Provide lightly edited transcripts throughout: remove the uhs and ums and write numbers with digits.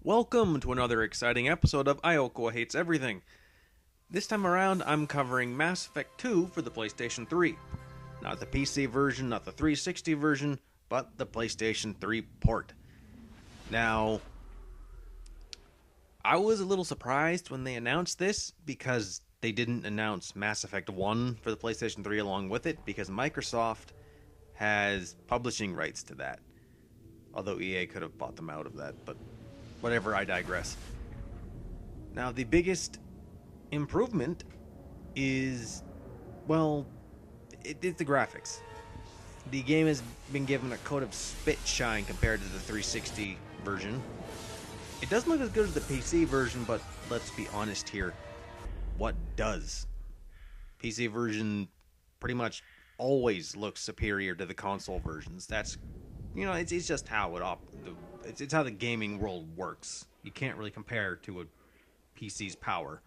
Welcome to another exciting episode of Iokua Hates Everything. This time around, I'm covering Mass Effect 2 for the PlayStation 3. Not the PC version, not the 360 version, but the PlayStation 3 port. Now, I was a little surprised when they announced this because they didn't announce Mass Effect 1 for the PlayStation 3 along with it, because Microsoft has publishing rights to that. Although EA could have bought them out of that, but whatever, I digress. Now, the biggest improvement is, well, it's the graphics. The game has been given a coat of spit shine compared to the 360 version. It doesn't look as good as the PC version, but let's be honest here. What does? PC version pretty much always looks superior to the console versions. That's, it's just how it's how the gaming world works. You can't really compare to a PC's power.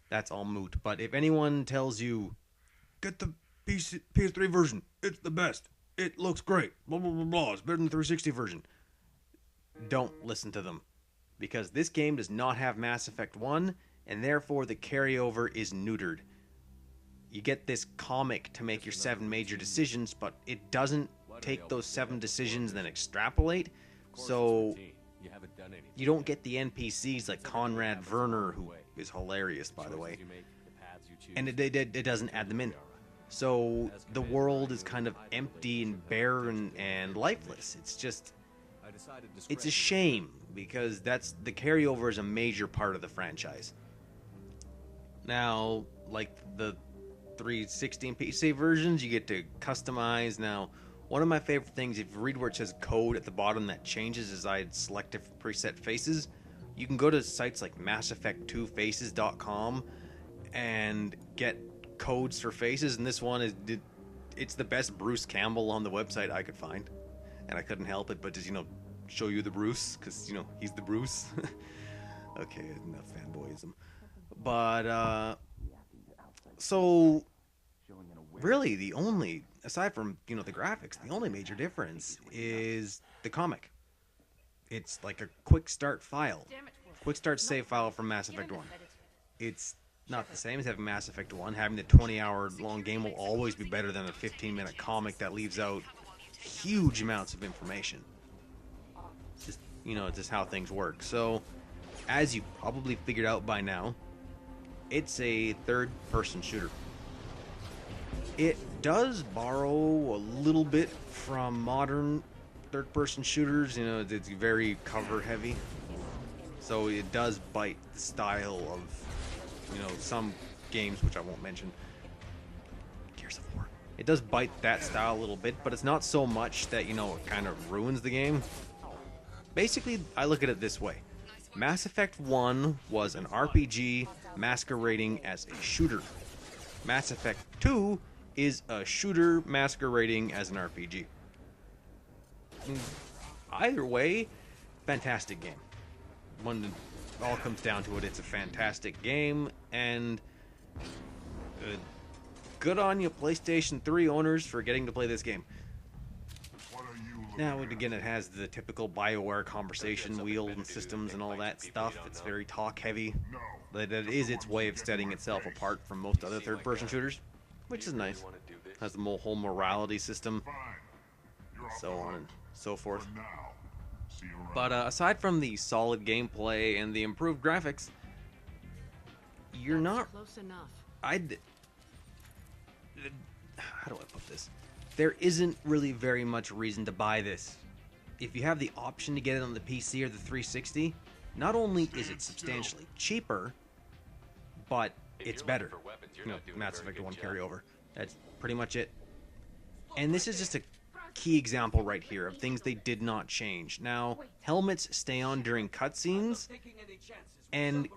That's all moot. But if anyone tells you, get the PS3 version, it's the best, it looks great, blah, blah, blah, blah, it's better than the 360 version, don't listen to them. Because this game does not have Mass Effect 1, and therefore the carryover is neutered. You get this comic to make your 7 major decisions, but it doesn't take those 7 decisions and then extrapolate. So you don't get the NPCs like Conrad Werner, who is hilarious, by the way, and it doesn't add them in. So the world is kind of empty and barren and lifeless. It's a shame, because the carryover is a major part of the franchise. Now, like the 360 and PC versions, you get to customize. Now, one of my favorite things, if you read where it says code at the bottom that changes as I select different preset faces, you can go to sites like MassEffect2Faces.com and get codes for faces, and this one it's the best Bruce Campbell on the website I could find, and I couldn't help it but just show you the Bruce, because he's the Bruce. Okay, enough fanboyism. But so really the only, aside from the graphics, the only major difference is the comic. It's like a quick start save file from Mass Effect 1. It's not the same as having Mass Effect 1. Having the 20-hour long game will always be better than a 15-minute comic that leaves out huge amounts of information. Just it's just how things work. So, as you probably figured out by now, it's a third-person shooter. It does borrow a little bit from modern third-person shooters. It's very cover-heavy, so it does bite the style of, some games, which I won't mention. Gears of War. It does bite that style a little bit, but it's not so much that, it kind of ruins the game. Basically, I look at it this way. Mass Effect 1 was an RPG masquerading as a shooter. Mass Effect 2 is a shooter masquerading as an RPG. Either way, fantastic game. When it all comes down to it, it's a fantastic game, and good on you PlayStation 3 owners for getting to play this game. Now, again, it has the typical BioWare conversation wheel and systems and all that stuff. It's very talk-heavy, but it is its way of setting itself apart from most other third-person shooters, which is nice. It has the whole morality system, so on and so forth. But aside from the solid gameplay and the improved graphics, you're not... Close enough. How do I put this? There isn't really very much reason to buy this. If you have the option to get it on the PC or the 360, not only is it substantially cheaper, but it's better. Mass Effect 1 carryover. That's pretty much it. And this is just a key example right here of things they did not change. Now, helmets stay on during cutscenes, and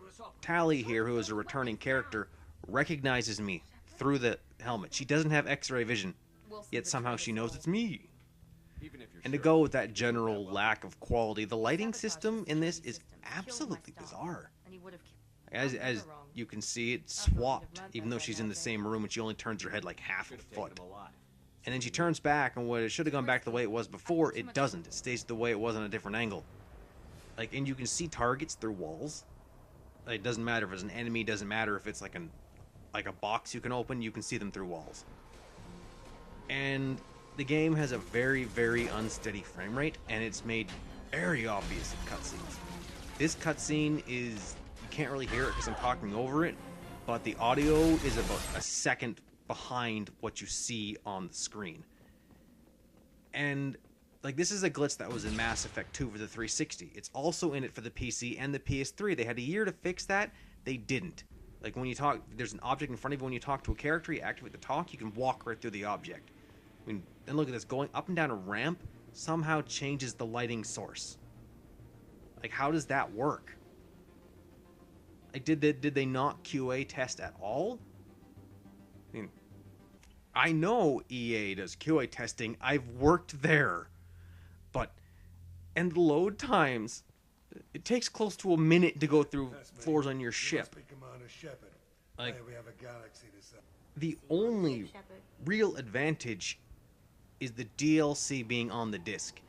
Tali here, who is a returning character, recognizes me through the helmet. She doesn't have X-ray vision, yet somehow she knows it's me. And to go with that general lack of quality, the lighting system in this is absolutely bizarre. As you can see, it's swapped, even though she's in the same room and she only turns her head like half a foot. And then she turns back, and what it should have gone back to the way it was before, it doesn't. It stays the way it was on a different angle. Like, and you can see targets through walls. Like, it doesn't matter if it's an enemy, it doesn't matter if it's like a box you can open, you can see them through walls. And the game has a very, very unsteady frame rate, and it's made very obvious in cutscenes. This cutscene is, you can't really hear it because I'm talking over it, but the audio is about a second behind what you see on the screen. And like, this is a glitch that was in Mass Effect 2 for the 360. It's also in it for the PC and the PS3. They had a year to fix that. They didn't. Like, when you talk, there's an object in front of you. When you talk to a character, you activate the talk, you can walk right through the object. I mean, and look at this, going up and down a ramp somehow changes the lighting source. Like, how does that work? Like, did they not QA test at all? I mean, I know EA does QA testing. I've worked there. But, and the load times, it takes close to a minute to go through floors on your ship. Like, the only real advantage is the DLC being on the disc.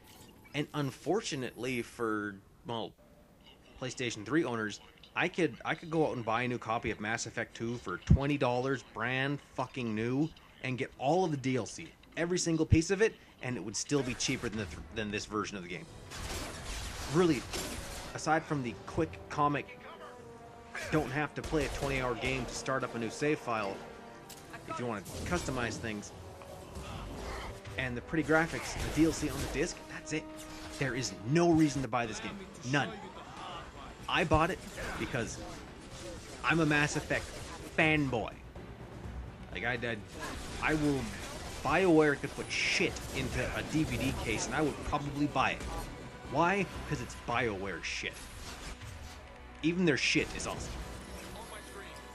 And unfortunately for, well, PlayStation 3 owners, I could go out and buy a new copy of Mass Effect 2 for $20 brand fucking new and get all of the DLC, every single piece of it, and it would still be cheaper than this version of the game. Really, aside from the quick comic, don't have to play a 20-hour game to start up a new save file if you want to customize things, and the pretty graphics, the DLC on the disc, that's it. There is no reason to buy this game. None. I bought it because I'm a Mass Effect fanboy. Like, I will... BioWare could put shit into a DVD case and I would probably buy it. Why? Because it's BioWare shit. Even their shit is awesome.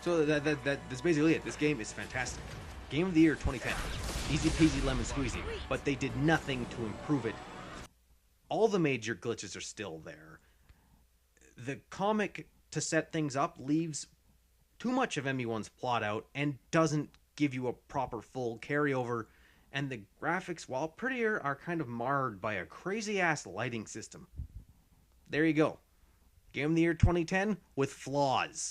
So that's basically it. This game is fantastic. Game of the Year 2010. Easy peasy lemon squeezy. But they did nothing to improve it. All the major glitches are still there. The comic, to set things up, leaves too much of ME1's plot out and doesn't give you a proper full carryover. And the graphics, while prettier, are kind of marred by a crazy-ass lighting system. There you go. Game of the Year 2010 with flaws.